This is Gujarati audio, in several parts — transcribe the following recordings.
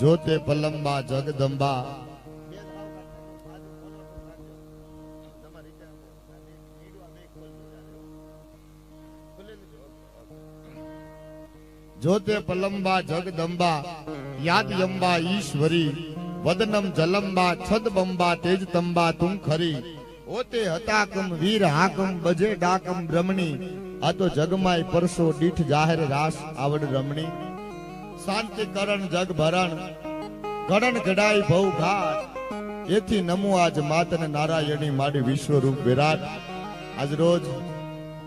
જોતે પલંબા જગદંબા જોતે પલંબા જગદંબા યાદ યંબા ઈશ્વરી વદનમ જલંબા છદબંબા તેજતંબા તું ખરી ઓતે હતાકમ વીર હાકમ બજે ડાકમ બ્રહ્મણી આ તો જગમાય પરસો દીઠ જાહેર રાસ આવડ રમણી શાંતિ કરણ જગ ભરણ ગણન ગડાઈ ભવ ઘાટ એથી નમો આજ માતને નારાયણી માડી વિશ્વરૂપ વિરાટ આજ રોજ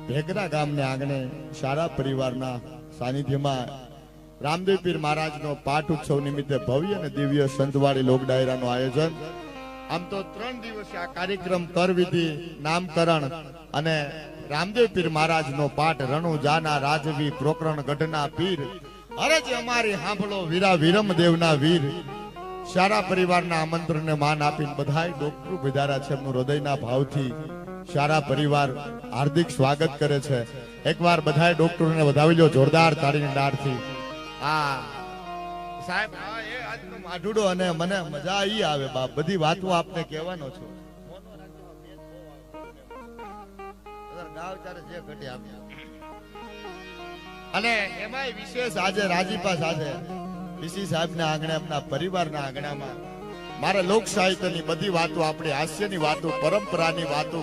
ભેગરા ગામને આંગણે સારા પરિવારના સાનિધ્યમાં રામદેવ પીર મહારાજનો પાઠ ઉત્સવ નિમિત્તે ભવ્ય અને દિવ્ય સંતવાડી લોક ડાયરાનું આયોજન. આમ તો 3 દિવસીય આ કાર્યક્રમ કરવિધિ નામકરણ અને રામદેવ પીર મહારાજનો પાઠ રણુજાના રાજવી પ્રોકરણ ગઢના પીર અરજ અમારી સાંભળો વીરા વિરમ દેવના વીર સારા પરિવારના આમંત્રણને માન આપીને બધાય ડોક્ટર વિધારા છે એમનું હૃદયના ભાવથી સારા પરિવાર હાર્દિક સ્વાગત કરે છે. એકવાર બધાય ડોક્ટરોને વધાવી લો જોરદાર તાળીની ડાળથી. આ સાહેબ એ આજનો માઢુડો અને મને મજા ઈ આવે બાપ બધી વાતો આપને કહેવાનો છો જે ઘટી આપ્યા અને એમાંય વિશેષ આજે રાજીપા સાથે ડીસી સાહેબના આંગણે એમના પરિવારના આંગણામાં મારે લોક સાહિત્યની બધી વાતો આપણી હાસ્યની વાતો પરંપરાની વાતો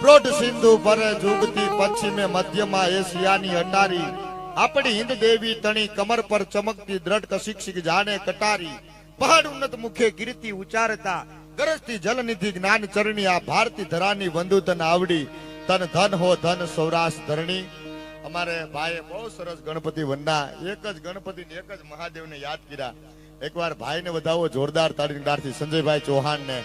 પ્રોઢ સિંધુ પરે જુગતી પશ્ચિમે મધ્યમાં એશિયાની અટારી આપણી હિન્દ દેવી તણી કમર પર ચમકતી દ્રઢ શિક્ષિક જાણે કટારી પહાડ ઉન્નત મુખે કીર્તિ ઉચ્ચારતા ગરજતી જલનિધિ જ્ઞાન ચરણી આ ભારતી ધરાની વંદુ તન આવડી તન ધન હો ધન સૌરાષ્ટ્ર ધરણી. અમારે ભાઈએ બહુ સરસ ગણપતિ વંદના એક જ ગણપતિ ને એક જ મહાદેવને યાદ કર્યા. એકવાર ભાઈને વધાવો જોરદાર તાળીની ડાળથી સંજયભાઈ ચૌહાણ ને.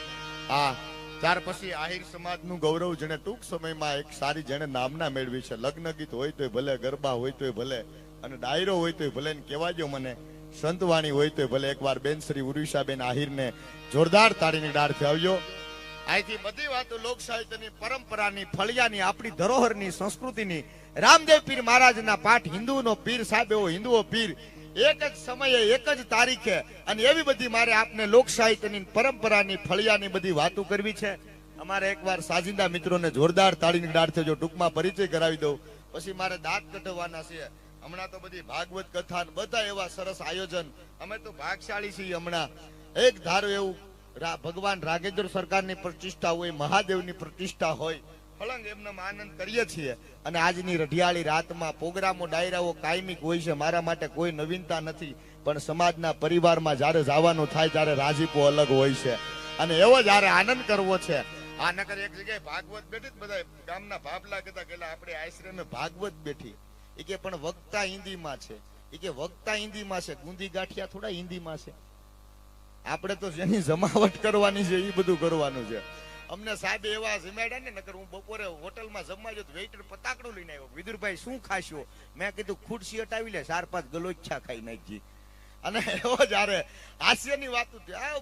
આ ત્યાર પછી આહિર સમાજનું ગૌરવ જેને ટૂંક સમયમાં એક સારી જેને નામના મેળવી છે. લગ્ન ગીત હોય તોય ભલે, ગરબા હોય તોય ભલે, અને ડાયરો હોય તોય ભલે, કહેવાજો મને સંતવાણી હોય તોય ભલે. એકવાર બેન શ્રી ઉર્વિશાબેન આહિરને જોરદાર તાળીની ડાળથી આવજો. અહીંથી બધી વાતો લોક સાહિત્યની પરંપરાની ફળિયાની આપણી ધરોહરની સંસ્કૃતિની રામદેવ પીર મહારાજના પાઠ હિન્દુનો પીર સાહેબ એવો હિન્દુઓ પીર એક જ સમયે એક જ તારીખે અને એવી બધી મારે આપને લોક સાહિત્યની પરંપરાની ફળિયાની બધી વાતો કરવી છે. અમારે એકવાર સાજિંદા મિત્રોને જોરદાર તાળીની ડાળથી જો ટૂંકમાં પરિચય કરાવી દઉં પછી મારે દાંત કઢવાના છે. હમણાં તો બધી ભાગવત કથા બધા એવા સરસ આયોજન. અમે તો ભાગશાળી છીએ. હમણાં એક ધારો એવું ભગવાન રાઘેન્દ્ર સરકારની પ્રતિષ્ઠા હોય, મહાદેવની પ્રતિષ્ઠા હોય, ફળંગ એમનો આનંદ કરીએ છીએ. અને આજની રઢિયાળી રાતમાં પ્રોગ્રામો ડાયરાઓ કાયમિક હોય છે. મારા માટે કોઈ નવીનતા નથી, પણ સમાજના પરિવારમાં જયારે જવાનું થાય ત્યારે રાજીપો અલગ હોય છે. અને એવો જયારે આનંદ કરવો છે. આ નકર એક જગ્યાએ ભાગવત બેઠી બધા ગામના ભાભલા કહેતા કે આપણે આશ્રમે ભાગવત બેઠી એ કે પણ વક્તા હિન્દીમાં છે. એ કે વક્તા હિન્દીમાં છે, ગુંદી ગાંઠિયા થોડા હિન્દીમાં છે. આપણે તો જેની જમાવટ કરવાની છે એ બધું કરવાનું છે. અમને સાહેબ એવા જમાડ્યા ને નકર હું બપોરે હોટલમાં જમવા ગયો વેઇટર પતાકડું લઈને આવ્યો. વિદુરભાઈ શું ખાશો? મેં કીધું ખુરશી હટાવી લે, 4-5 ગલોચ્છા ખાઈ નાખજી. અને એવો જયારે હાસ્યની વાતો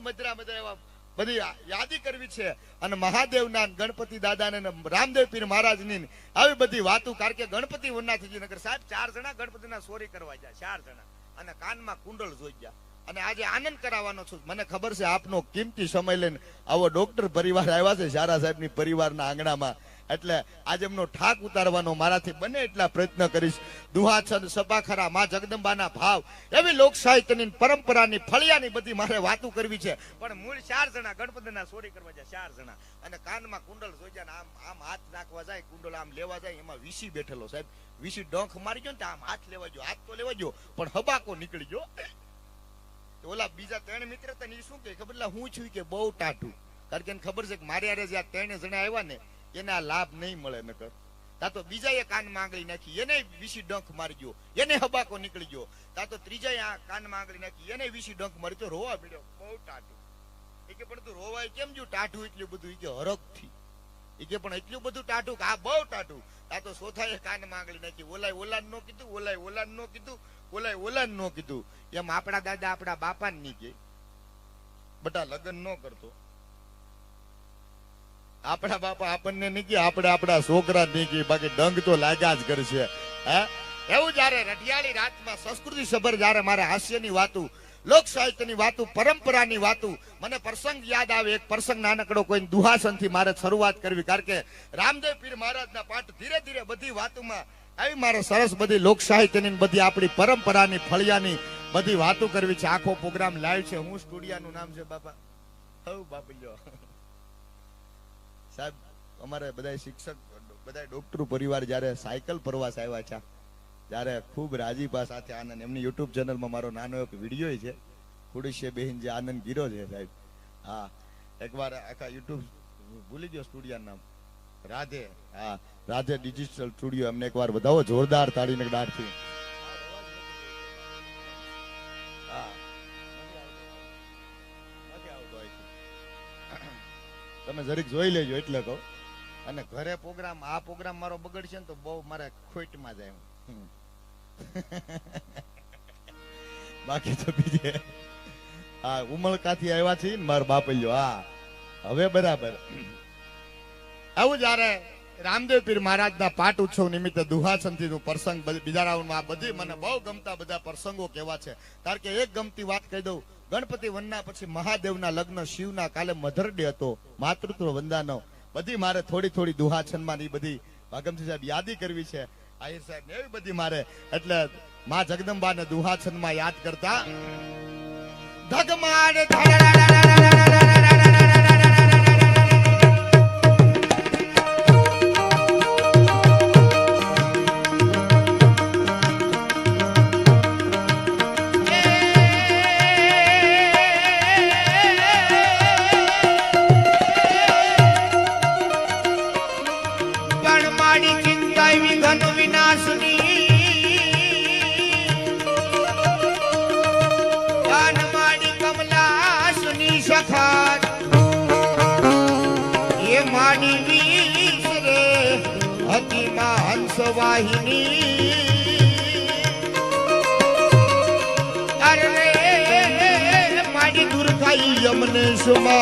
મધરા મધરા એવા બધી યાદી કરવી છે. અને મહાદેવના ગણપતિ દાદાને રામદેવ પીર મહારાજની આવી બધી વાતો. કારણ કે ગણપતિ વરના થઈ ગઈ. નકર સાહેબ 4 જણા ગણપતિના સોરી કરવા જાય, 4 જણા, અને કાનમાં કુંડળ જોઈ ગયા. અને આજે આનંદ કરાવવાનો છું. મને ખબર છે આપનો કિંમતી સમય લઈને આવો ડોક્ટર પરિવાર આવ્યા છે શારા સાહેબની પરિવારના આંગણામાં. એટલે આજે એમનો ઠાક ઉતારવાનો મારાથી બને એટલા પ્રયત્ન કરીશ. દુહાછંદ સપાખરા માં જગદંબાના ભાવ એવી લોક સાહિત્યની પરંપરાની ફળિયાની બધી મારે વાતો કરવી છે. પણ મૂળ 4 જણા ગણપતિના સોરી કરવા જાય, 4 જણા, અને કાનમાં કુંડળ જોઈ જાય. આમ આમ હાથ નાખવા જાય, કુંડળ આમ લેવા જાય. એમાં વીસી બેઠેલો સાહેબ, વીસી ડોંખ મારી ગયો ને આમ હાથ લેવા ગયો, હાથ તો લેવા ગયો પણ હબાકો નીકળી ગયો. ઓલા બીજા 3 મિત્ર હતા ને શું કે ખબર હું છું કે બહુ ટાઢું. કારણ કે ખબર છે કે મારે યારે જે 3 જણા આવ્યા ને એને આ લાભ નહીં મળે. નકર તા તો બીજાએ કાનમાં આંગળી નાખી, એને વીસી ડંખ મારી ગયો, એને હબાકો નીકળી ગયો. તા તો ત્રીજાએ આ કાનમાં આંગળી નાખી, એને વીસી ડંખ મારી ગયો. રોવા મળ્યો, બહુ ટાઢું. એ કે પણ તું રોવાય કેમ જો ટાઢું એટલું બધું? એ કે હરખથી. એ કે પણ એટલું બધું ટાઢું કે આ બહુ ટાઢું. આ તો સોથાએ કાનમાં આંગળી નાખી. ઓલાય ઓલાન નો કીધું, ઓલાય ઓલાન નો કીધું, ઓલાય ઓલાન નો કીધું. એમ આપણા દાદા આપણા બાપાને નહીં કે બટા લગ્ન ન કરતો. આપણા બાપા આપણને નહીં કે આપણે આપણા છોકરા નહીં કે બાકી ડંગ તો લાગ્યા જ કરશે. હે એવું જયારે રઢિયાળી રાતમાં સંસ્કૃતિ સભર જયારે મારે હાસ્યની વાતું લોક સાહિત્યની વાતો, પરંપરાની વાતો. મને પ્રસંગ યાદ આવે, એક પ્રસંગ નાનકડો કોઈ દુહાસનથી મારે શરૂઆત કરવી, કારણ કે રામદેવ પીર મહારાજના પાઠ ધીરે ધીરે બધી વાતોમાં આવી મારે સરસ બધી લોક સાહિત્યની, બધી આપણી પરંપરાની, ફળિયાની બધી વાતો કરવી છે. આખો પ્રોગ્રામ લાઈવ છે. હું સ્ટુડિયાનું નામ છે બાપા બાબલ્યો સાહેબ. અમારે બધા શિક્ષક, બધા ડોક્ટર પરિવાર જયારે સાયકલ પ્રવાસ આવ્યા છે, ત્યારે ખૂબ રાજીપા સાથે આનંદ. એમની યુટ્યુબ ચેનલમાં મારો નાનો એક વિડીયો છે, ખુડીશે બેહીન જે આનંદ ગીરો છે સાહેબ. હા, એકવાર આખા યુટ્યુબ ભૂલી ગયો સ્ટુડિયો નામ, રાધે. હા, રાધે ડિજિટલ સ્ટુડિયો. એમને એકવાર વધાવો જોરદાર તાળીને દાઢથી. તમે જરીક જોઈ લેજો એટલે કહું. અને ઘરે પ્રોગ્રામ, આ પ્રોગ્રામ મારો બગડશે ને તો બહુ મારે ખોટમાં જાય. બાકી તો બીજે હા ઉમળકાથી આવ્યા છે ને મારા બાપલ્યો. હા, હવે બરાબર. આવું જયારે રામદેવ પીર મહારાજના પાઠ ઉત્સવ નિમિત્તે દુહાસનથી પ્રસંગ બીજા રાઉન્ડમાં આ બધી મને બહુ ગમતા બધા પ્રસંગો કેવા છે. કારણ કે એક ગમતી વાત કહી દઉં, ગણપતિ વંદના પછી મહાદેવના લગ્ન, શિવના કાલે મધર ડે હતો, માતૃત્વ વંદનાનો. બધી મારે થોડી થોડી દુહાસનમાં ની બધી ભાગમસિંહ સાહેબ યાદી કરવી છે, આહિર સાહેબ ને એવી બધી મારે. એટલે માં જગદંબાને દુહાસનમાં યાદ કરતા ધગમાડ વાહિની અરે મારી દુર્ગાઈ યમને સુમા.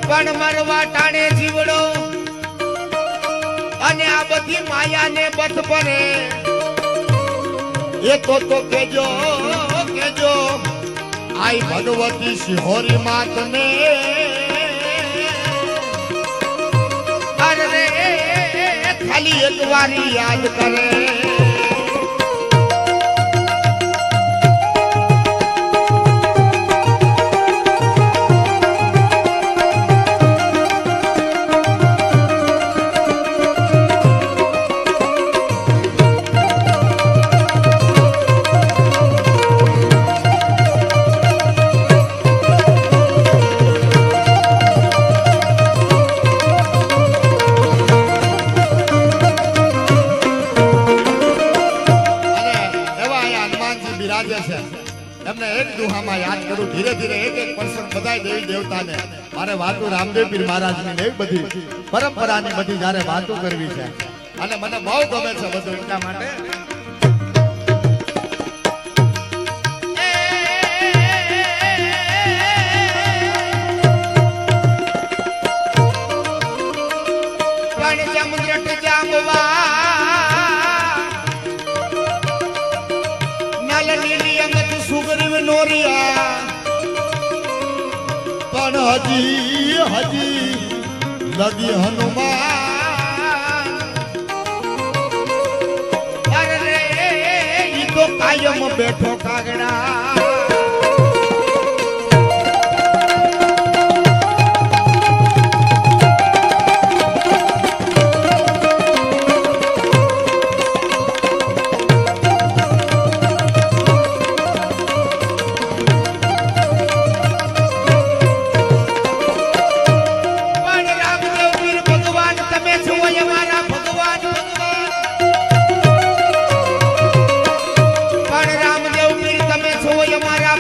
પણ મરવા ટાણે જીવડો અને આ બધી માયાને બથ પરે એ તો કેજો કેજો આઈ ભગવતી શિહોરી માતને અરે ખાલી એક વારી યાદ કરે. એમને એક દુહામાં યાદ કરું, ધીરે ધીરે એક એક પ્રસંગ બધા દેવી દેવતાને મારે વાતો રામદેવ પીર મહારાજની એક બધી પરંપરાની બધી જયારે વાતો કરવી છે અને મને બહુ ગમે છે બધું એટલા માટે. પણ હજી હજી લગી હનુમાન અરે ઈ તો કાયમ બેઠો કાગડા.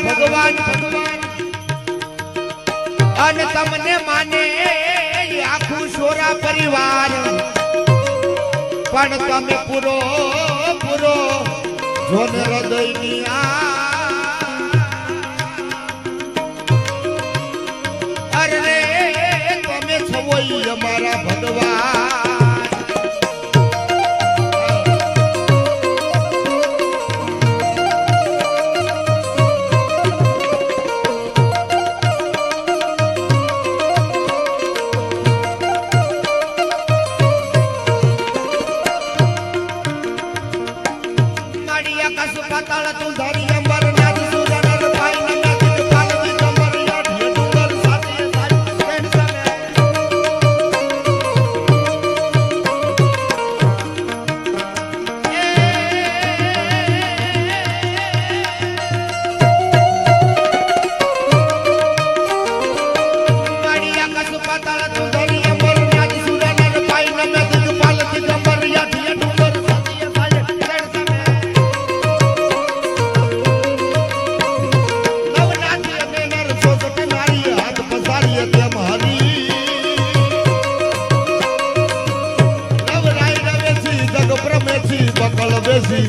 ભગવાન અને તમને માને આખું સોરા પરિવાર પણ તમે પૂરો પૂરો જોને હૃદયની અરે તમે છો ઈ અમારા ભગવાન.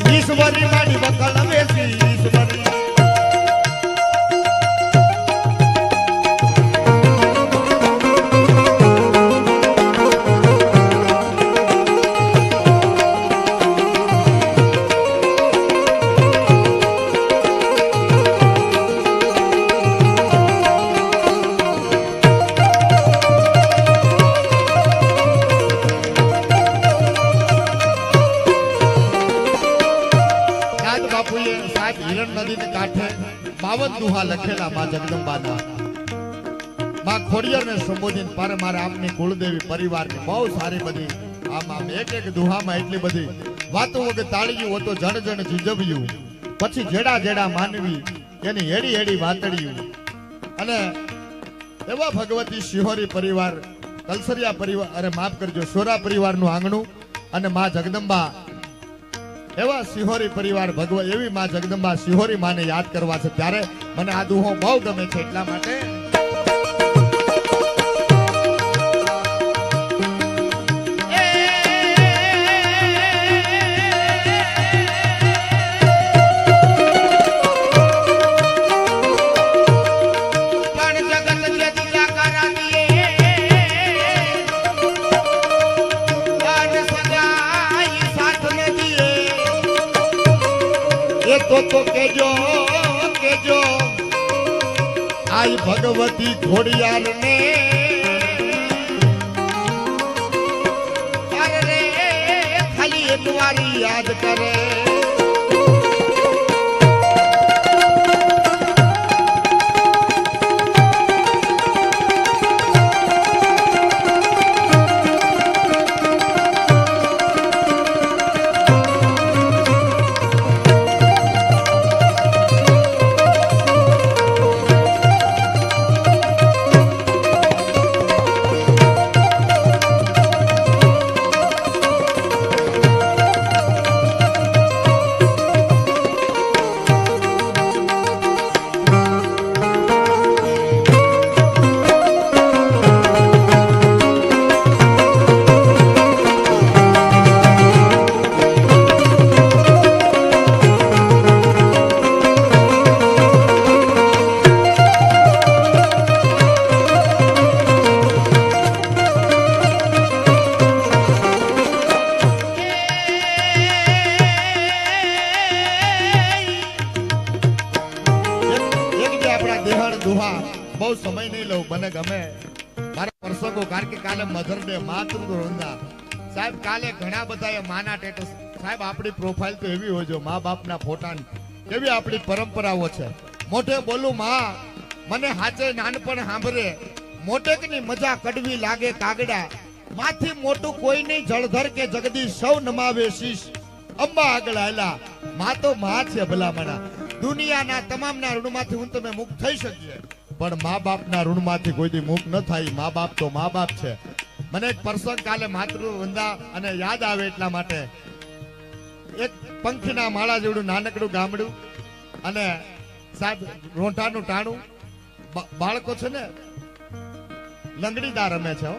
ઈશ્વરી માડી બકલ બેસી ઈશ્વરી દુહા લખેલા માં જગદંબાના માં ખોડિયારને સંબોધીને પર મારા આપની કુળદેવી પરિવારની બહુ સારી બધી આમ એક એક દુહામાં એટલી બધી વાતો વગર તાળીયું હોતો જણ જણ જીજવ્યું પછી જેડા જેડા માનવી એની હેડી હેડી વાતડિયું અને એવા ભગવતી શિહોરી પરિવાર કલસરિયા પરિવાર અરે માફ કરજો સોરા પરિવારનું આંગણું અને માં જગદંબા એવા સિહોરી પરિવાર ભગવા એવી માં જગદંબા સિહોરી માને યાદ કરવા છે ત્યારે મને આ દુહો બહુ ગમે છે એટલા માટે તો કેજો કેજો આઈ ભગવતી ઘોડિયાર ને અરે ખાલી એક વારી યાદ કરે બહુ સમય નહીં લઉં મને ગમે મારા પ્રસંગો કારણ કે કાલે મધર ડે માતૃવંદના સાહેબ કાલે ઘણા બધા માના ટેટસ સાહેબ આપણી પ્રોફાઇલ તો એવી હોય જો મા બાપના ફોટાની કેવી આપણી પરંપરાઓ છે મોઢે બોલું માં મને હાચે નાનપણ સાંભળે મોટેકની મજા કડવી લાગે કાગડા માથી મોટું કોઈ નહીં જળધર કે જગદીશ સૌ નમાવે શીશ અંબા આગળ આયલા માં તો માં છે ભલામણા દુનિયાના તમામના ઋણમાંથી હું તમે મુક્ત થઈ શકીએ પણ મા બાપના ઋણમાંથી કોઈથી મુક્ત ન થાય મા બાપ તો મા બાપ છે મને એક પ્રસંગ કાલે માતૃવંદના અને યાદ આવે એટલા માટે એક પંખીના માળા જેવડું નાનકડું ગામડું અને સાહેબ રોંઠાનું ટાણું બાળકો છે ને લંગડીદાર રમે છે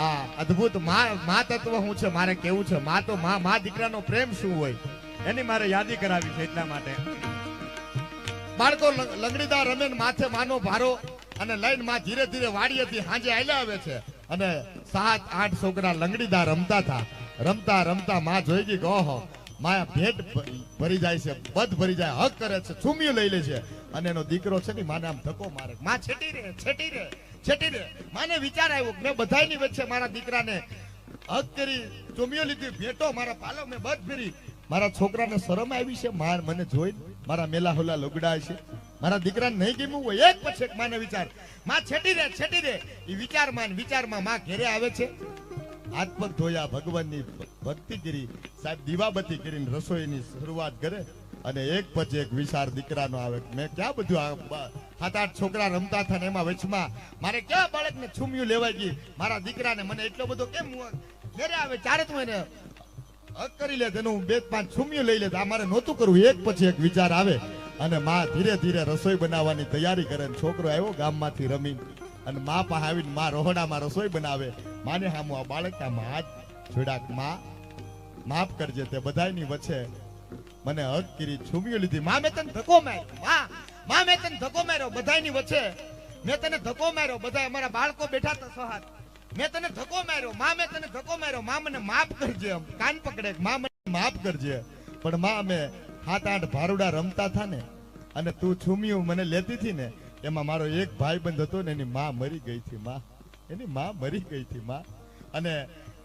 આ અદ્ભુત મા તત્વ શું છે મારે કેવું છે. મા તો મા દીકરાનો પ્રેમ શું હોય એની મારે યાદી કરાવી છે એટલા માટે. બાળકો લંગડીદાર રમે ને માથે માનો ભારો અને લઈને માં ધીરે ધીરે વાડીએથી હાંજે આયલા આવે છે અને 7-8 છોકરા લંગડીદાર રમતા હતા. રમતા રમતા માં જોઈ ગઈ કે ઓહો માં ભેટ ભરી જાય છે, બધ ભરી જાય, હક કરે છે, છુમિયું લઈ લે છે અને એનો દીકરો છે ને માને આમ ધક્કો મારે. માં છેટી રે છેટી રે છેટી રે. માને વિચાર આવ્યો કે મેં બધાયની વચ્ચે મારા દીકરાને હક કરી, છુમિયું લીધી, ભેટો મારા પાલો મેં બધ ફેરી. મારા છોકરાને શરમ આવી છે માર મને જોઈ, મારા મેલા હોલા લુગડા છે, મારા દીકરાને નહીં ગમ્યું હોય. એક પછી એક માને વિચાર, માં છેટી રે એ વિચારમાં માં ઘેરે આવે છે. હાથ પગ ધોયા, ભગવાનની ભક્તિ કરી, સાહેબ દીવાબત્તી કરીને રસોઈની શરૂઆત કરે અને એક પછી એક વિચાર દીકરાનો આવે. મેં ક્યાં બધું 7-8 છોકરા રમતા હતા ને એમાં વચમાં મારે ક્યાં બાળકને છુમિયું લેવાઈ ગઈ. મારા દીકરાને મને એટલો બધો કેમ ઘેરે આવે ચારે તું એને હક કરી લે, તેનું 2-5 છુમિયું લઈ લે. આ મારે નહોતું કરવું. એક પછી એક વિચાર આવે અને માં ધીરે ધીરે રસોઈ બનાવવાની તૈયારી કરે. છોકરો આવ્યો ગામમાંથી રમી અને માં પાસે આવીને માં રહોડામાં રસોઈ બનાવે. માને સામું આ બાળક હાથ જોડાક, માં માફ કરજે, તે બધાની વચ્ચે મને હક કરી, છુમિયું લીધી. માં મેં તને ધક્કો માર્યો, માં મેં તને ધક્કો માર્યો બધાની વચ્ચે, મેં તને ધક્કો માર્યો. બધા અમારા બાળકો બેઠા હતા સહાત, મેં તને ધક્કો માર્યો, માં મેં તને ધક્કો માર્યો, માં મને માફ કરજે. કાન પકડે, માં મને માફ કરજે. પણ માં અમે 7-8 ભારુડા રમતા હતા ને અને તું છુમિયું મને લેતી હતી ને, એમાં મારો એક ભાઈબંધ હતો ને એની માં મરી ગઈ હતી. માં એની માં મરી ગઈ હતી માં, અને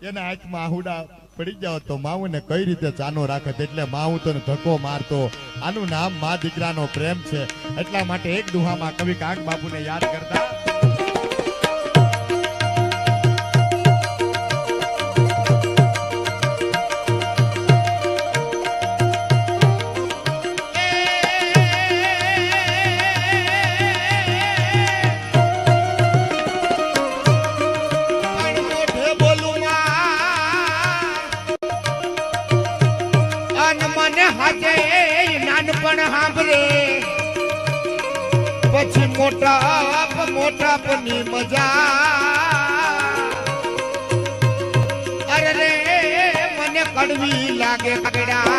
એના હાથમાં આહુડા પડી જાવ તો માઉને કઈ રીતે ચાનો રાખે. એટલે માઉ તને ધક્કો મારતો. આનું નામ મા દીકરાનો પ્રેમ છે. એટલા માટે એક દુહામાં કવિ કાગ બાપુને યાદ કરતા નાનપણ સાંભળે પછી મોટા પની મજા. અરે રે મને કડવી લાગે કગડા.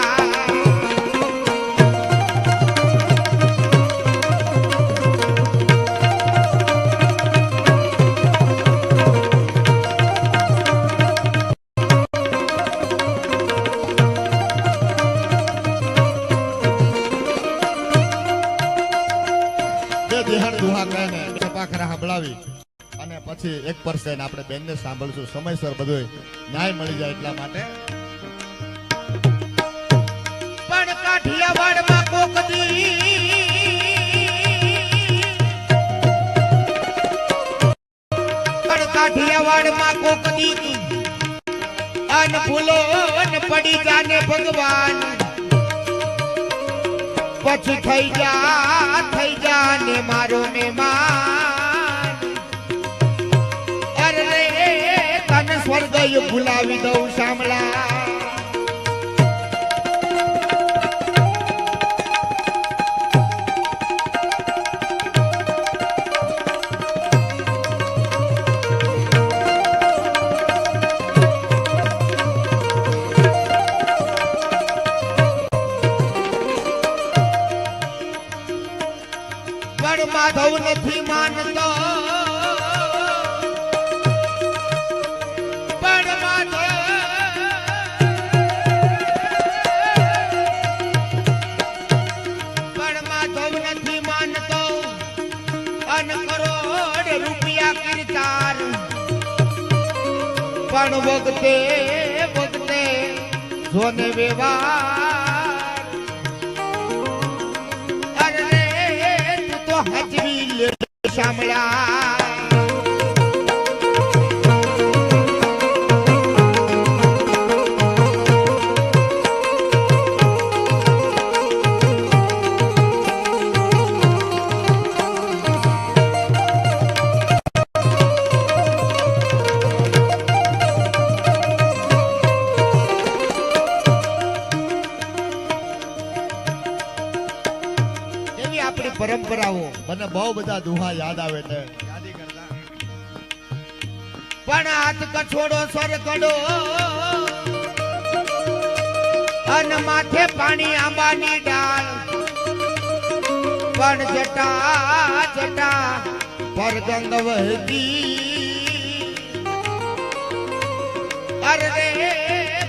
અને પછી 1% આપણે બેનને સાંભળશું. સમયસર બધું ન્યાય મળી જાય એટલા માટે. પણ કાઠિયાવાડમાં કોકદી અન ફૂલો પડી જાને ભગવાન, પછી થઈ જા ને મારો મહેમાન. અરે તને સ્વર્ગ ભૂલાવી દઉં શામળા. માધવ નથી માનતો, પણ માધવ નથી માનતો. અન કરોડ રૂપિયા કીર્તાર, પણ વખતે જોને વ્યવહાર. હજવી લે શામળા. પરંપરાઓ મને બહુ બધા દુહા યાદ આવે એટલે યાદી કરતા. પણ હાથ કછોડો સર કડો અન માથે પાણી આંબાની ડાળ પણ જટા જટા પર ગંગ વહેતી અરે રે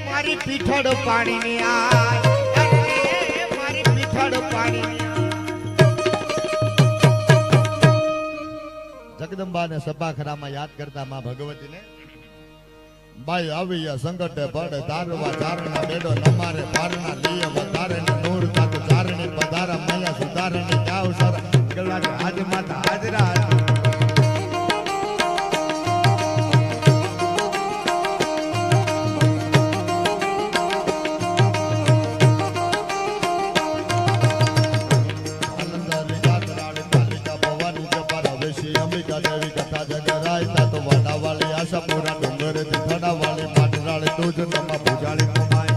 મારી પીઠળ પાણીની આય અરે રે મારી પીઠળ પાણીની જગદંબાને સભાખરામાં યાદ કરતા માં ભગવતીને બાઈ આવી સંકટે પડે તારવા ચારણા બેડો નમારે પારણા લીએ વધારે ને નૂર તાતો ચારણી પધારા મૈયા સુધારણી ગાવ સર ગલાડે આજ માતા હાજરા આનંદાલી ગાતરાડી કાલિકા ભવાની જબારા વેશી અંબિકા દેવી કથા જગરાય તાતો વડાવાળી આશાપુરા ડુંગરેથી થડાવાળી પાટરાળી તુજ નમા ભુજાળી કમાય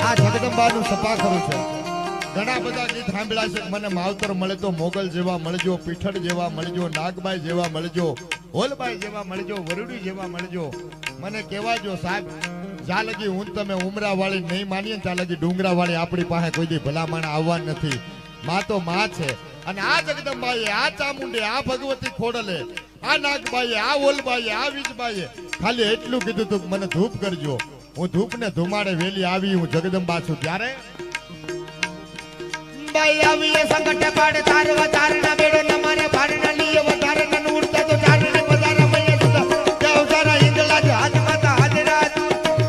આ જગદંબાનું સભાખરું છે ઘણા બધા ગીત સાંભળ્યા છે મને માવતર મળે તો મોગલ જેવા મળજો પીઠળ જેવા મળજો નાગબાઈ જેવા મળજો હોલબાઈ જેવા મળજો વરુડી જેવા મળજો મને કહેવાજો સાહેબ જ્યાં લગી હું તમે ઉમરા વાળી નહીં માનીએ ને ત્યાં લગી ડુંગરા વાળી આપણી પાસે કોઈ દી ભલામણ આવવા નથી માં તો માં છે અને આ જગદંબાઈએ આ ચામુંડે આ ભગવતી ખોડલે આ નાગબાઈએ આ ઓલબાઈએ આ વીજબાઈએ ખાલી એટલું કીધું તું મને ધૂપ કરજો હું ધૂપ ને ધુમાડે વેલી આવી હું જગદંબા છું ત્યારે બાઈ આવી સંકટ પાડ તારવા ચારણા બેડો નમારે પારણા લીએ વધારે ન ઉડતા તો ચારણે પધારા મૈયા સુધા જાવ સારા હિંદલા જ હાથ માતા હાજરા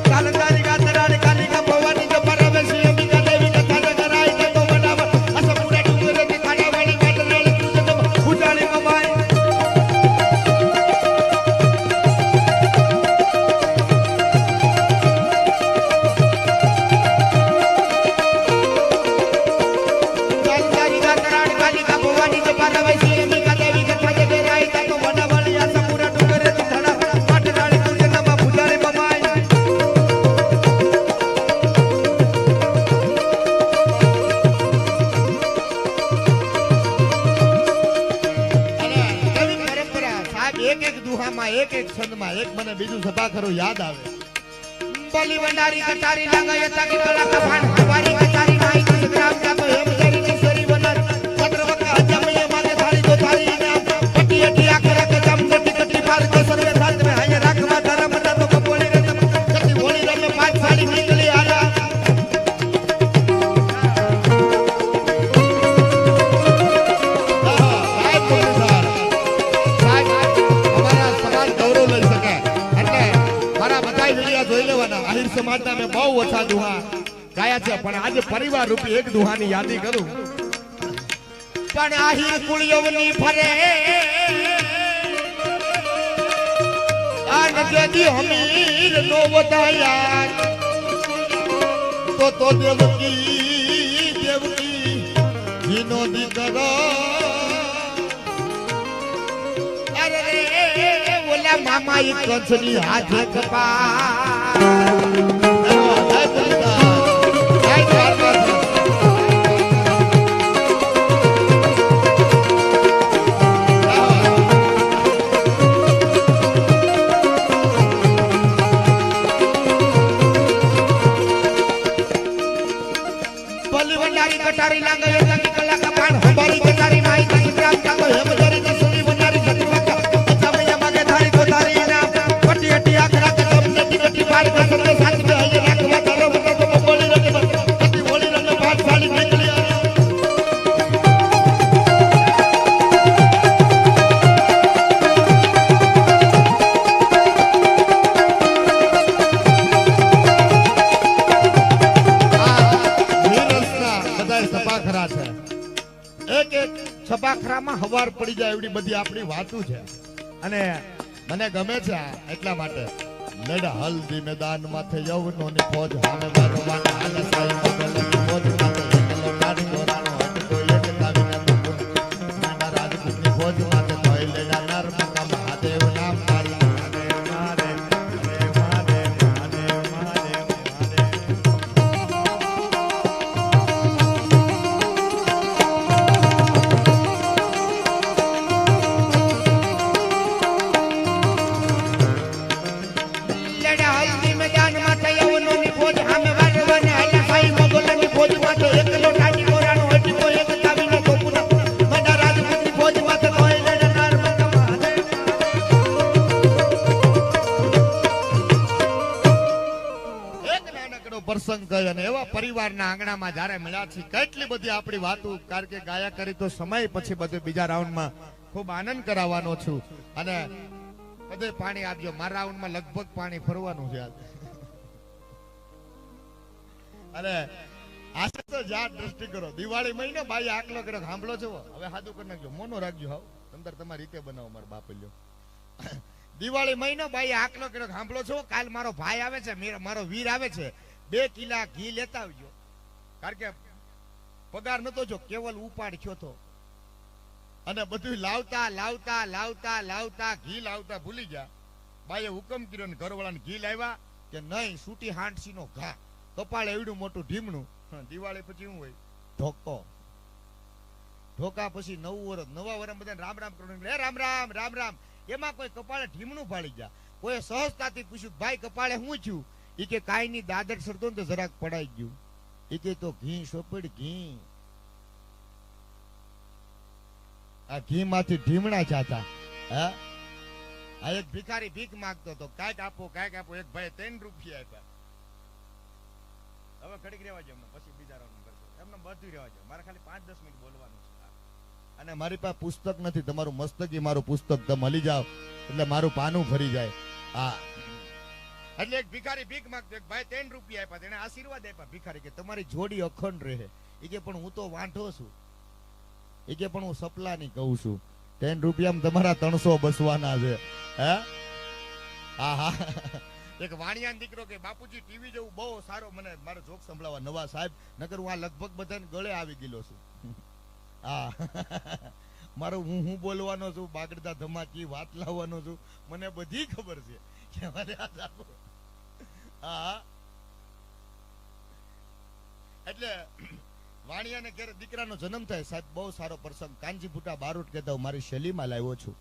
કાલંદારી ગાતરાડ કાલિકા ભવાની જ પરવે શ્રી અંબિકા દેવી કથા જગરાય તો વડાવ અસપુરા ડુંગરેથી ખાડાવાળી કાટરાળી તુજ ઉજાળી કમાય કાલંદારી ગાતરાડ કાલિકા ભવાની જ પરવે શ્રી અંબિકા દેવી કથા જગરાય તો વડાવાળી અસપુરા ડુંગરેથી ખાડાવાળી કાટરાળી તુજ નમા ઉજાળી કમાય અને એવી પરંપરા સાહેબ એક એક દુહામાં એક એક છંદમાં એક મને બીજું સભાખરું યાદ આવે બલી વંડારી કટારી લાંગા તાકી કલા કફાન હવારી કટારી નાઈ સંગ્રામ જાતો હેમ જરી કિશોરી વનર પત્ર વકા અજમય માગે થાળી તો થાળી ઇનામ પટી અટી આખરા કે જમ કટી કટી પાર કે સર્વે સાથ મે હાય રાખવા ધરમ તા તો કપોળી રે કટી હોળી રમે પાંચ થાળી નીકળી આલા સાહેબ બોલીદાર સાહેબ અમારા સમાજ ગૌરવ લઈ શકે એટલે મારા બધાય વિડિયા જોઈ લેવાના આહિર સમાજના મેં બહુ ઓછા દુહા ગાયા છે પણ આજે પરિવાર રૂપી એક દુહાની યાદી કરું પણ આહી કુળિયોની ફરે આ નજદી હમીર નો વધાયા તો દેવકી દેવકી જીનો દીકરો અરે રે ઓલા મામા ઈ કંસની હાથે કપા જય બોલીદાર જય દ્વારકાધીશ. બલી વંડારી કટારી લાંગા તાકી કલા કફાન હવારી કટારી નાઈ સંગ્રામ જાતો હેમ જરી કિશોરી વનરી જગવકા અજમય માગે થાળી તો થાળી ઇનામ પટી અટી આખરા કે જમ કટી કટી પાર કે સર્વે સાથ મે હાય રાખવા ધરમ તા તો કપોળી રે કટી હોળી રમે પાંચ થાળી નીકળી આલા સભાખરા છે એક એક સભાખરામાં હવાર પડી જાય એવડી બધી આપણી વાતો છે અને મને ગમે છે આ એટલા માટે લડ હલ્દી મેદાન માથે યવનોની ફોજ હામે વારવાન હાલે સાઈ મગલની ફોજ માથે એકલો કાઢી રાણો હટકો એક તાવીના તો નાના રાજપૂતની ફોજ માથે ધોઈ લેના નર્મકા મહાદેવ નામ તારી મહાદેવ મહાદેવ મહાદેવ મહાદેવ મહાદેવ કહી અને એવા પરિવારના આંગણામાં જ્યારે મળ્યા છે કેટલી બધી આપણી વાતો, કારણ કે ગાયા કરી તો સમય પછી બધું બીજા રાઉન્ડમાં ખૂબ આનંદ કરાવવાનો છું અને બધે પાણી આપજો. મારા રાઉન્ડમાં લગભગ પાણી ફરવાનું છે આજ. અરે આશે તો જાત દ્રષ્ટિ કરો. દિવાળી મહિને ભાઈ આકલો કર્યો સાંભળો છો, હવે સાદું કરી નાખજો, મોનો રાખજો. હાવ અંદર તમારી રીતે બનાવો મારા બાપલ્યો. દિવાળી મહિનો ભાઈ આકલો કર્યો સાંભળો છો. કાલ મારો ભાઈ આવે છે, મારો વીર આવે છે, 2 કિલા ઘી લેતા આવજો. કારણ કે પગાર નતો જો, કેવલ ઉપાડ થયો તો અને બધું લાવતા લાવતા લાવતા લાવતા ઘી લાવતા ભૂલી ગયા. બાઈએ હુકમ કર્યો ને ઘરવાળાને ઘી લાવ્યા કે નહીં, સૂટી હાંડસી નો ઘા, કપાળે એવડું મોટું ઢીમણું. દિવાળી પછી શું હોય? ધોકો. ધોકા પછી નવું વર્ષ, નવા વર્ષ બધા રામ રામ કરવાનું. રામ રામ રામ રામ. એમાં કોઈ કપાળે ઢીમણું ફાડી ગયા. કોઈ સહજતાથી પૂછ્યું, ભાઈ કપાળે શું થયું? એ કે કાઈ ની દાદર સરતો ને તો જરાક પડાઈ ગયું. એ કે તો ઘી સોપડ ઘી. આ ઘી માંથી ઢીમણા જાતા. હા, આ એક ભિખારી ભીખ માંગતો હતો, કાંઈક આપો કાંઈક આપો. એક ભાઈ 3 રૂપિયા આપ્યા. હવે ઘડીક રહેવા જો, પછી બીજા રાઉન્ડ કરશો. એમને બધું રહેવા જો, મારે ખાલી 5-10 મિનિટ બોલવાનું છે. અને મારી પાસે પુસ્તક નથી, તમારું મસ્તકી મારું પુસ્તક, તમે મળી જાઓ એટલે મારું પાનું ભરી જાય. હા, એટલે એક ભિખારી ભીખ માંગતો, એક ભાઈ 3 રૂપિયા આપ્યા. તેને આશીર્વાદ આપ્યા ભિખારી કે તમારી જોડી અખંડ રહે. એ કે પણ હું તો વાંઢો છું. એ કે પણ હું સપલાની કહું છું. 10 રૂપિયામાં તમારા 300 બસવાના છે. હે, હા હા. એક વાણિયાનો દીકરો કે બાપુજી ટીવી જેવું બહુ સારો, મને મારો જોક સંભળાવા નવા સાહેબ, નકર હું આ લગભગ બધાને ગળે આવી ગયેલો છું. હા, મારું હું બોલવાનો છું, બાગડતા ધમાકી વાત લાવવાનો છું, મને બધી ખબર છે કે મારે આ જાગો. હા, એટલે વાણિયાને ઘરે દીકરાનો જન્મ થાય. સાહેબ બહુ સારો પ્રસંગ, કાનજી ભૂટા બારોટ કહેતા હું મારી શૈલીમાં લાવ્યો છું.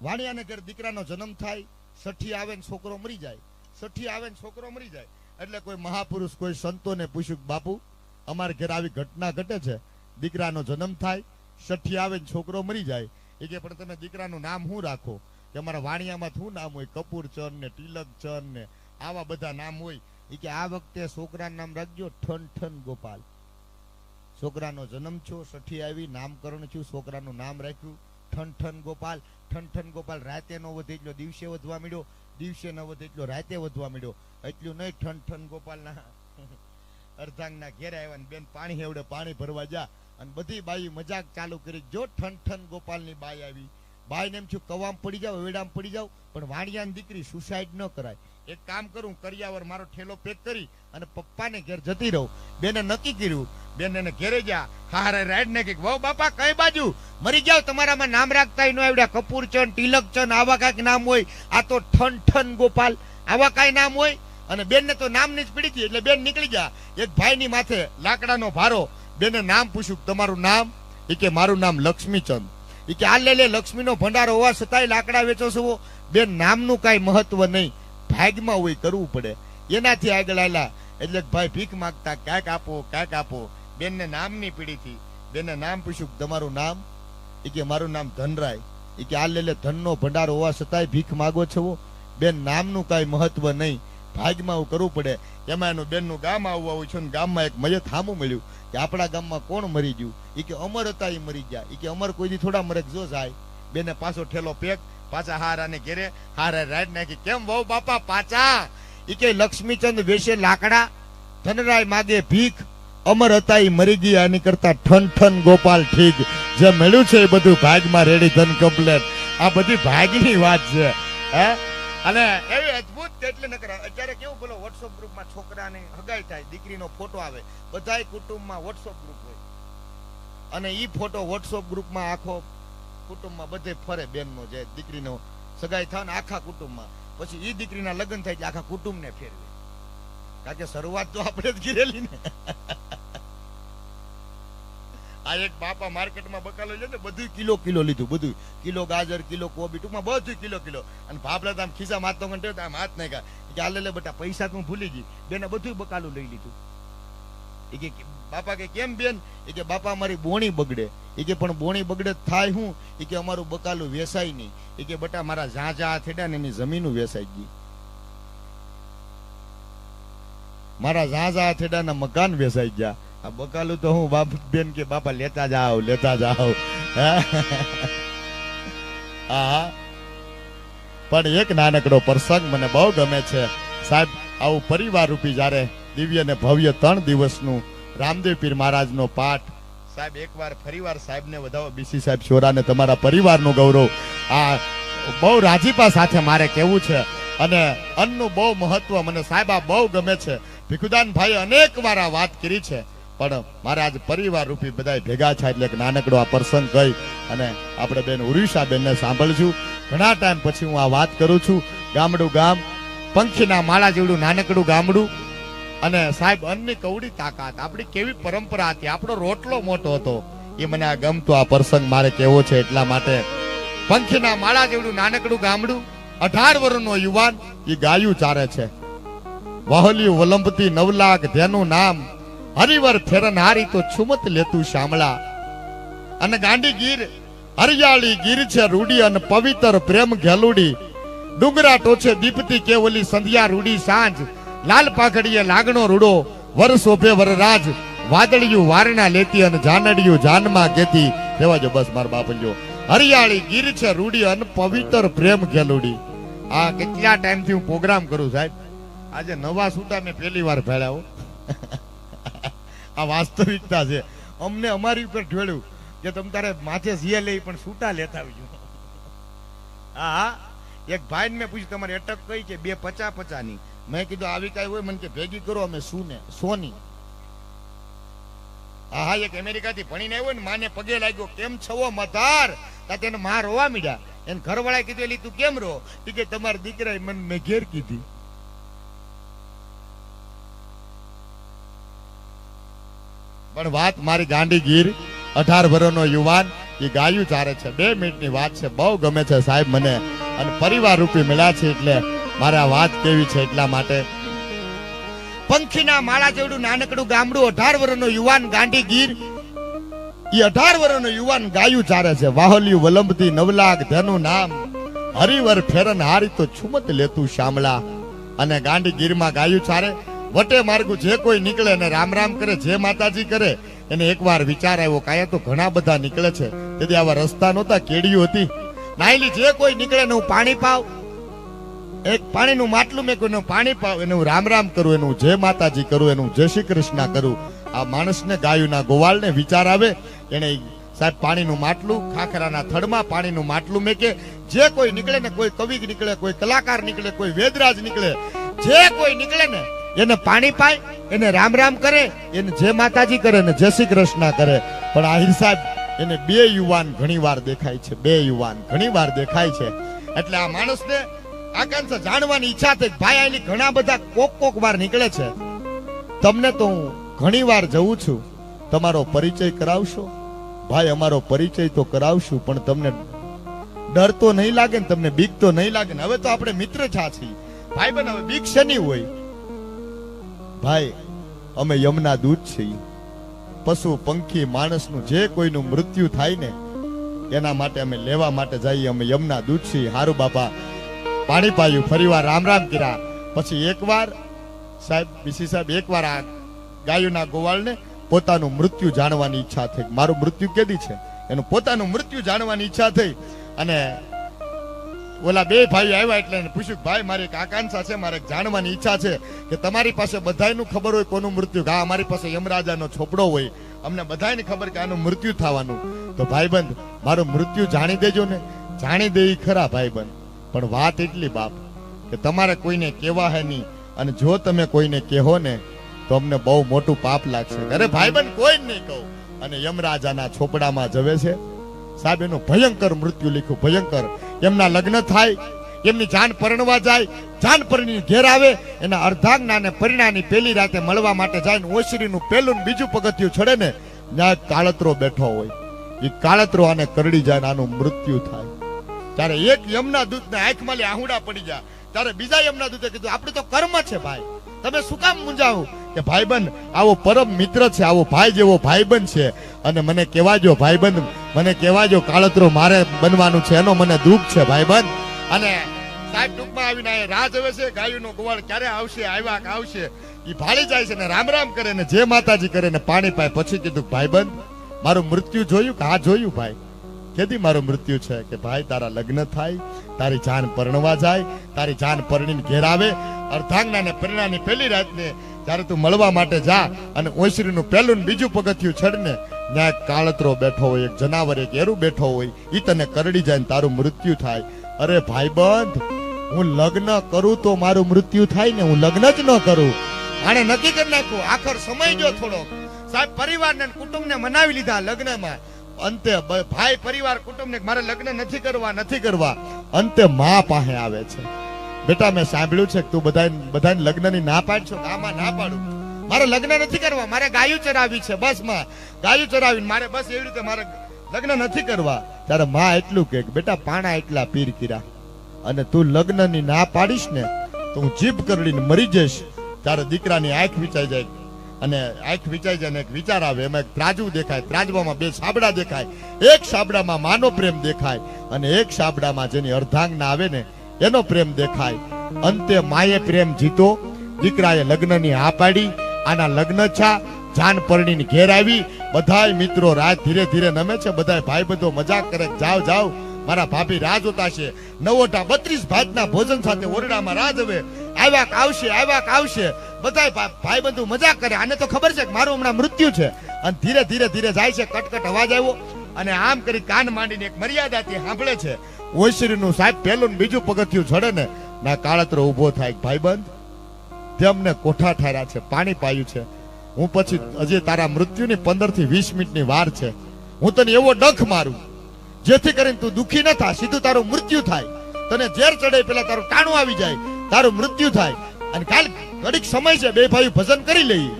વાણિયાને ઘરે દીકરાનો જન્મ થાય, સઠી આવે ને છોકરો મરી જાય, સઠી આવે ને છોકરો મરી જાય. એટલે કોઈ મહાપુરુષ, કોઈ સંતોને પૂછ્યું, બાપુ અમારે ઘરે આવી ઘટના ઘટે છે, દીકરાનો જન્મ થાય, સઠી આવે ને છોકરો મરી જાય. એ કે પણ તમે દીકરાનું નામ શું રાખો? કે અમારા વાણિયામાં શું નામ હોય? કપૂરચંદ ને તિલકચંદ ને આવા બધા નામ હોય. એ કે આ વખતે છોકરાનું નામ રાખજો ઠન ઠન ગોપાલ. છોકરાનો જન્મ થયો, સઠી આવી, નામકરણ થયું, છોકરાનું નામ રાખ્યું ઠન ઠન ગોપાલ. ઠન ઠન ગોપાલ. રાતે નો વધે એટલો દિવસે વધવા માંડ્યો, દિવસે ન વધે એટલો રાતે વધવા માંડ્યો. એટલું નહીં, ઠન ઠન ગોપાલના અર્ધાંગના ઘેરે આવ્યા ને બેન પાણી હેવડે પાણી ભરવા જા, અને બધી બાઈ મજાક ચાલુ કરી. જો ઠન ઠન ગોપાલની બાઈ આવી, બાઈને એમ થયું કવામ પડી જાવ, વેડામ પડી જાવ, પણ વાણિયાની દીકરી સુસાઇડ ન કરાય. એક કામ કરું, કરિયાવર મારો ઠેલો પેક કરી અને પપ્પાને ઘેર જતી રહું. બેને નક્કી કર્યું, બેન એને ઘેરે ગયા, હારે રાઈડ ને કે વહુ બાપા કઈ બાજુ મરી જાવ, તમારામાં નામ રાખતા ન આવડ્યા, કપૂરચંદ તિલકચંદ આવા કાંઈક નામ હોય, આ તો ઠન ઠન ગોપાલ આવા કાંઈ નામ હોય. અને બેન ને તો નામની જ પડી હતી, એટલે બેન નીકળી ગયા. એક ભાઈની માથે લાકડાનો ભારો, બેને નામ પૂછ્યું તમારું નામ? એ કે મારું નામ લક્ષ્મીચંદ. એ કે આ લે લક્ષ્મીનો ભંડાર હોવા છતાંય લાકડા વેચો છો? બેન નામનું કાંઈ મહત્વ નહીં, ભાગમાં હોય, કરવું પડે. એનાથી આગળ આવેલા એટલે ભાઈ ભીખ માંગતા, ક્યાંક આપો ક્યાંક આપો. બેનને નામની પીડી થી, બેને નામ પૂછ્યું તમારું નામ? એ કે મારું નામ ધનરાય. એ કે આ લે ધનનો ભંડાર હોવા છતાંય ભીખ માગો છો? બેન નામનું કાંઈ મહત્વ નહીં, ભાગમાં આવું કરવું પડે. એમાં એનું બેનનું ગામ આવવા હોય છે, ગામમાં એક મયત સામું મળ્યું કે આપણા ગામમાં કોણ મરી ગયું? એ કે અમર હતા, એ મરી ગયા. એ કે અમર કોઈ દી થોડા મરે જો જાય. બેને પાછો ઠેલો પેક, પાછા હારાને ઘેરે, હારે રાઈડ નાખી. કેમ વહુ બાપા પાછા? એ કે લક્ષ્મીચંદ વેશે લાકડા, ધનરાય માગે ભીખ, અમર હતા એ મરી ગયા, એની કરતા ઠન ઠન ગોપાલ ઠીક. જે મળ્યું છે એ બધું ભાગમાં રેડી, ધન કમ્પ્લેટ. આ બધી ભાગની વાત છે. હે, અને એવી અદભુત કેટલી નકર. અત્યારે કેવું બોલો, વોટ્સઅપ ગ્રુપમાં છોકરાને હગાઈ થાય, દીકરીનો ફોટો આવે, બધાય કુટુંબમાં વોટ્સઅપ ગ્રુપ હોય, અને ઈ ફોટો વોટ્સઅપ ગ્રુપમાં આખો કુટુંબમાં બધે ફરે. બેનનો જે દીકરીનો સગાઈ થાય ને આખા કુટુંબમાં, પછી ઈ દીકરીના લગ્ન થાય એટલે આખા કુટુંબને ફેરવે. કારણ કે શરૂઆત તો આપણે જ કરેલી ને. આ એક બાપા માર્કેટમાં બકાલો છે ને, બધું કિલો કિલો લીધું, બધું કિલો ગાજર, કિલો કોબી, ટૂંકમાં બધું કિલો કિલો. અને ભાભલા આમ ખિસ્સા મારતો કંટે આમ હાથ નાખ્યા કે આ લે બેટા પૈસા તું ભૂલી ગઈ. બેને બધું બકાલું લઈ લીધું. એ કે બાપા કે કેમ બેન? એ કે બાપા અમારી બોણી બગડે. એ કે પણ બોણી બગડે થાય હું? એ કે અમારું બકાલું વેસાય નહીં. એ કે બેટા મારા ઝા ઝા થેડા ને એની જમીનું વેસાઈ ગઈ. મારા ઝાઝા થેડાના મકાન વેચાઈ ગયા. આ બકાલું તો હું બાપ બેન કે બાપા લેતા જાઓ લેતા જાઓ. હા, પણ એક નાનકડો પ્રસંગ મને બહુ ગમે છે સાહેબ. આવું પરિવાર રૂપી જ્યારે દિવ્ય ને ભવ્ય 3 દિવસનું રામદેવ પીર મહારાજનો પાઠ સાહેબ, એકવાર ફરીવાર સાહેબને વધાવો. બીસી સાહેબ છોરાને તમારા પરિવારનું ગૌરવ આ બહુ રાજીપા સાથે મારે કહેવું છે. અને અન્નનું બહુ મહત્વ મને સાહેબ આ બહુ ગમે છે. ભીખુદાનભાઈ અનેક વાર આ વાત કરી છે, પણ મારે આજ પરિવાર રૂપી બધા ભેગા છે એટલે એક નાનકડો આ પ્રસંગ કહી અને આપણે બેન ઉર્વિશા બેનને સાંભળશું. ઘણા ટાઈમ પછી હું આ વાત કરું છું. ગામડું ગામ, પંખીના માળા જેવડું નાનકડું ગામડું, અને સાહેબ અન્નની કવડી તાકાત, આપણી કેવી પરંપરા હતી, આપણો રોટલો મોટો હતો. એ મને આ ગમતો આ પ્રસંગ મારે કેવો છે એટલા માટે. પંખીના માળા જેવડું નાનકડું ગામડું, 18 વર્ષનો યુવાન એ ગાયું ચારે છે. વાહલિયું વલંબતી 9 લાખ ધેનું નામ, હરિવર ફેરન હારી તો છુમત લેતું શામળા. અને ગાંડી ગીર હરિયાળી ગીર છે રૂડી, અને પવિત્ર પ્રેમ ઘેલુડી. ડુંગરા ટોચે દીપતી કેવલી સંધ્યા રૂડી સાંજ, લાલ પાઘડીએ લાગણો રૂડો વરસ ઓભે વરરાજ. વાદળિયું વારણા લેતી અને જાનડિયું જાનમાં ગેતી. રેવાજો બસ મારા બાપંજો. હરિયાળી ગીર છે રૂડી, અને પવિત્ર પ્રેમ ઘેલુડી. આ કેટલા ટાઈમથી હું પ્રોગ્રામ કરું સાહેબ. આજે નવા સૂટા મેં પહેલી વાર ભેળ્યા. આ વાસ્તવિકતા છે. અમને અમારી ઉપર ઢોળ્યું કે તમ તારે માથે ઝીએ લઈ પણ સૂટા લેતા આવજો. હા, એક ભાઈ મેં પૂછ્યું તમારી અટક કઈ કે 250 ની. મેં કીધું આવી કઈ હોય મને કે ભેગી કરો અમે સોની. હા, એક અમેરિકાથી ભણીને આવ્યો ને, માને પગે લાગ્યો, કેમ છવો મધાર? તેને માં રોવા મીડ્યા. એને ઘરવાળાએ કીધું એલી તું કેમ રો? કે તમારા દીકરાએ મને મેં ઘેર કીધી. પણ વાત મારી ગાંડી ગીર 18 વર્ષનો યુવાન એ ગાયું ચારે છે. 2 મિનિટની વાત છે, બહુ ગમે છે સાહેબ મને. અને પરિવાર રૂપી મળ્યા છે એટલે મારે આ વાત કેવી છે એટલા માટે. પંખીના માળા જેવડું નાનકડું ગામડું, 18 વર્ષનો યુવાન ગાંડી ગીર એ 18 વર્ષનો યુવાન ગાયું ચારે છે. વાહલિયું વલંબતી 9 લાખ ધેનું નામ, હરિવર ફેરન હારી તો છુમત લેતું શામળા. અને ગાંડી ગીરમાં ગાયું ચારે. વટે માર્ગું જે કોઈ નીકળે અને રામ રામ કરે, જે માતાજી કરે, એને એકવાર વિચાર આવ્યો કાયા તો ઘણા બધા નીકળે છે. તેથી આવા રસ્તા નહોતા, કેડીઓ હતી. નાયલી જે કોઈ નીકળે ને હું પાણી પાવ, એક પાણીનું માટલું મેં કોઈનું પાણી પાવ, એને હું રામ રામ કરું, એનું જય માતાજી કરું, એનું જય શ્રી કૃષ્ણ કરું. આ માણસને ગાયુના ગોવાળને વિચાર આવે. એને સાહેબ પાણીનું માટલું, ખાખરાના થડમાં પાણીનું માટલું મેકે. જે કોઈ નીકળે ને, કોઈ કવિ નીકળે, કોઈ કલાકાર નીકળે, કોઈ વેદરાજ નીકળે, જે કોઈ નીકળે ને એને પાણી પાય, એને રામ રામ કરે, એને જય માતાજી કરે ને જય શ્રી કૃષ્ણ કરે. પણ આહિર સાહેબ એને 2 યુવાન ઘણી વાર દેખાય છે. 2 યુવાન ઘણી વાર દેખાય છે. એટલે આ માણસને આકાંક્ષા જાણવાની ઈચ્છા થઈ. ભાઈ આલી ઘણા બધા કોક વાર નીકળે છે. તમને તો હું ઘણી વાર જઉં છું, તમારો પરિચય કરાવશો? ભાઈ અમારો પરિચય તો કરાવશું, પણ તમને ડર તો નહીં લાગે ને, તમને બીક તો નહીં લાગે ને? હવે તો આપણે મિત્ર છા છીએ ભાઈ બન, હવે બીક શેની હોય? ભાઈ અમે યમના દૂત છીએ. પશુ પંખી માણસનું જે કોઈનું મૃત્યુ થાય ને એના માટે અમે લેવા માટે જઈએ. અમે યમના દૂત છીએ. હારું બાપા પાણી પાયું, ફરીવાર રામ રામ કર્યા. પછી એકવાર સાહેબ બીસી સાહેબ એકવાર આ ગાયુના ગોવાળને પોતાનું મૃત્યુ જાણવાની ઈચ્છા થઈ. મારું મૃત્યુ કેદી છે એનું પોતાનું મૃત્યુ જાણવાની ઈચ્છા થઈ. અને ઓલા 2 ભાઈ આવ્યા એટલે એને પૂછ્યું ભાઈ મારી એક આકાંક્ષા છે, મારે જાણવાની ઈચ્છા છે કે તમારી પાસે બધાયનું ખબર હોય કોનું મૃત્યુ. હા, અમારી પાસે યમરાજાનો છોપડો હોય, અમને બધાયને ખબર કે આનું મૃત્યુ થવાનું. તો ભાઈબંધ મારું મૃત્યુ જાણી દેજો ને. જાણી દે ખરા ભાઈબંધ, પણ વાત એટલી બાપ કે તમારે કોઈને કહેવા હે નહીં, અને જો તમે કોઈને કહેવો ને તો અમને બહુ મોટું પાપ લાગશે. અરે ભાઈબંધ કોઈ નહીં કહું. અને યમરાજાના છોપડામાં જવે છે સાહેબ, એનું ભયંકર મૃત્યુ લખ્યું, ભયંકર. એમના લગ્ન થાય, એમની જાન પરણવા જાય, જાન પરણી ઘેર આવે, એના અર્ધાંગનાને પરિણાની પહેલી રાતે મળવા માટે જાય ને ઓસરીનું પહેલું બીજું પગથિયું ચડે ને ત્યાં કાળતરો બેઠો હોય. એ કાળતરો આને કરડી જાય ને આનું મૃત્યુ થાય. ત્યારે એક યમના દૂતને આંખમાં આહુડા પડી જાય. ત્યારે બીજા યમના દૂતે કીધું આપણે તો કર્મ છે ભાઈ, તમે શું કામ મૂંઝાવો? કે ભાઈબંધ આવો પરમ મિત્ર છે, આવો ભાઈ જેવો ભાઈબંધ છે, અને મને કહેવાજો ભાઈબંધ, મને કહેવાજો કાળતરો મારે બનવાનું છે, એનો મને દુઃખ છે ભાઈબંધ. અને સાહેબ ટૂંકમાં આવીને અહીંયા રાહ જોવે છે ગાયુંનો ગોવાળ ક્યારે આવશે, આવ્યા કે આવશે. ઈ ભાળી જાય છે ને રામ રામ કરે ને જય માતાજી કરે ને પાણી પાય. પછી કીધું ભાઈબંધ મારું મૃત્યુ જોયું કે હા જોયું ભાઈ. કેદી મારું મૃત્યુ છે કે ભાઈ તારા લગ્ન થાય, તારી જાન પરણવા જાય, તારી જાન પરણીને ઘેર આવે. અર્ધાંગના ને પરણાની પહેલી રાતને જ્યારે તું મળવા માટે જા અને ઓસરીનું પહેલું ને બીજું પગથિયું ચડને ત્યાં એક કાળતરો બેઠો હોય, એક જનાવર એક એરું બેઠો હોય, ઈ તને કરડી જાય ને તારું મૃત્યુ થાય. અરે ભાઈબંધ હું લગ્ન કરું તો મારું મૃત્યુ થાય ને, હું લગ્ન જ ન કરું. આને નક્કી કરી નાખ્યું. આખર સમય જો થોડો સાહેબ પરિવારને કુટુંબને મનાવી લીધા લગ્નમાં. અંતે ભાઈ પરિવાર કુટુંબને મારે લગ્ન નથી કરવા. અંતે માં પાસે આવે છે. બેટા મેં સાંભળ્યું છે કે તું બધાને લગ્નની ના પાડશો. આમાં ના પાડું, મારે લગ્ન નથી કરવા, મારે ગાયું ચરાવી છે. બસ માં ગાયું ચરાવીને મારે બસ એવી રીતે મારે લગ્ન નથી કરવા. ત્યારે માં એટલું કે બેટા પાણા એટલા પીર કર્યા અને તું લગ્નની ના પાડીશ ને તો હું જીભ કરડીને મરી જઈશ. ત્યારે દીકરાની આંખ વિચાઈ જાય અને આંખ વિચાઈ જાય ને એક વિચાર આવે. એમાં એક ત્રાજવું દેખાય, ત્રાજવામાં બે સાબડા દેખાય. એક સાબડામાં માનો પ્રેમ દેખાય અને એક સાબડામાં જેની અર્ધાંગના આવે ને એનો પ્રેમ દેખાય. અંતે માએ પ્રેમ જીતો, દીકરાએ લગ્નની હા પાડી. આના લગ્ન છા, જાન પરણીને ઘેર આવી. બધાય મિત્રો રાત ધીરે ધીરે નમે છે. બધાય ભાઈ બધો મજાક કરે જાવ જાવ મારા ભાભી રાહ જોતા છે. નવોટા 32 ભાતના ભોજન સાથે ઓરડામાં રાહ જોવે. આવ્યા કે આવશે. બધાય ભાઈ બંધુ મજાક કરે. આને તો ખબર છે કે મારું હમણાં મૃત્યુ છે. અને ધીરે ધીરે જાય છે. કટકટ અવાજ આવ્યો અને આમ કરી કાન માંડીને એક મર્યાદાથી સાંભળે છે. ઓસરીનું સાહેબ પહેલું ને બીજું પગથિયું ચડે ને ના કાળતરો ઉભો થાય. ભાઈબંધ તેમને કોઠા ઠાર્યા છે, પાણી પાયું છે. હું પછી હજી તારા મૃત્યુની 15 થી 20 મિનિટની વાર છે. હું તને એવો ડખ મારું જેથી કરીને તું દુખી ન થા, સીધું તારું મૃત્યુ થાય. તને ઝેર ચડે પેલા તારું ટાણું આવી જાય, તારું મૃત્યુ થાય. અને કાલ ઘડીક સમય છે, બે ભાઈ ભજન કરી લઈએ.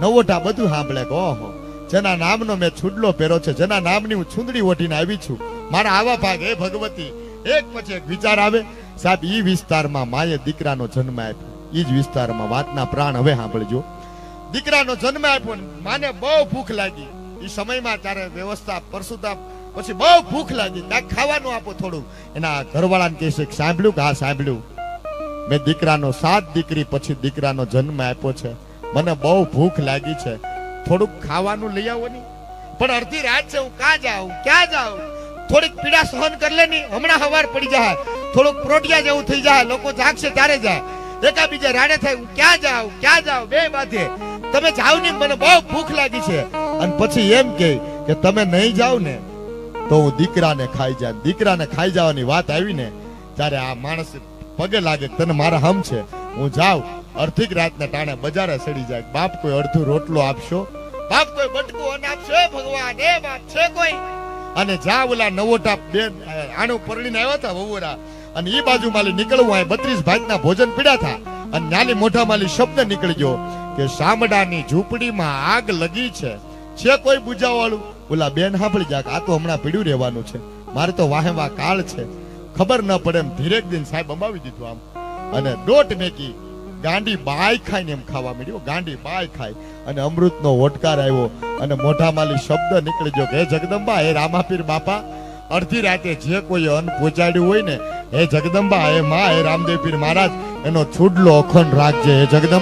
નવોટા બધું સાંભળે કે ઓહો જેના નામનો મેં છુડલો પહેરો છે, જેના નામની હું છુંદડી ઓઢીને આવી છું, મારા આવા ભાગ હે ભગવતી. એક પછી એક વિચાર આવે. સાહેબ ઈ વિસ્તારમાં માએ દીકરાનો જન્મ આપ્યો. ઈ જ વિસ્તારમાં વાતના પ્રાણ હવે સાંભળજો. દીકરાનો જન્મ આપ્યો, માને બહુ ભૂખ લાગી. ઈ સમયમાં ત્યારે વ્યવસ્થા પરશુતા પછી બહુ ભૂખ લાગી, કાંઈક ખાવાનું આપો થોડું. એના ઘરવાળાને કહે છે સાંભળ્યું કે હા સાંભળ્યું, મેં દીકરાનો 7 દીકરી પછી દીકરાનો જન્મ આપ્યો છે. મને બહુ ભૂખ લાગી છે, થોડુંક ખાવાનું લઈ આવો ની. પણ અડધી રાત છે, હું ક્યાં જાઉં? થોડીક પીડા સહન કરી લે ની, હમણાં હવાર પડી જાય, થોડુંક પ્રોટિયા જેવું થઈ જાય, લોકો જાગશે ત્યારે જાય. એકાબીજા રાડે થાય, હું ક્યાં જાઉં? બે બાધે તમે જાવ ને, મને બહુ ભૂખ લાગી છે. અને પછી એમ કે તમે નહીં જાવ ને તો હું દીકરાને ખાઈ જાય. દીકરાને ખાઈ જવાની વાત આવી ને ત્યારે આ માણસ પગે લાગે તને મારા હમ છે, હું જાઉં. અડધી રાતના ટાણે બજારે સડી જાય. બાપ કોઈ અડધું રોટલો આપશો, બાપ કોઈ બટકું અન્ન આપશો, ભગવાન એ બાપ છે કોઈ. અને જા ઓલા નવોટા બેન આણું પરણીને આવ્યા હતા વવોરા, અને ઈ બાજુ માલી નીકળવું હોય 32 ભાતના ભોજન પીડ્યા હતા. અને નાની મોઢા માલી શબ્દ નીકળી ગયો કે શામડાની ઝૂંપડીમાં આગ લગી છે કોઈ બુજાવાળું? ઓલા બેન સાંભળી જા આ તો હમણાં પીડ્યું રહેવાનું છે, મારે તો વાહેવા કાળ છે. ખબર ન પડે એમ ધીરેક દિન સાહેબ અંબાવી દીધું આમ. અને દોટ મેકી ગાંડી બાય ખાઈને એમ ખાવા મળ્યો. ગાંડી બાય ખાય અને અમૃતનો ઓટકાર આવ્યો અને મોઢામાલી શબ્દ નીકળી ગયો કે હે જગદંબા, હે રામાપીર બાપા, અડધી રાતે જે કોઈ અન્ન પહોંચાડ્યું હોય ને, હે જગદંબા, હે માં, હે રામદેવ પીર મહારાજ, એનો છુડલો અખંડ રાખજે. હે જગદંબા.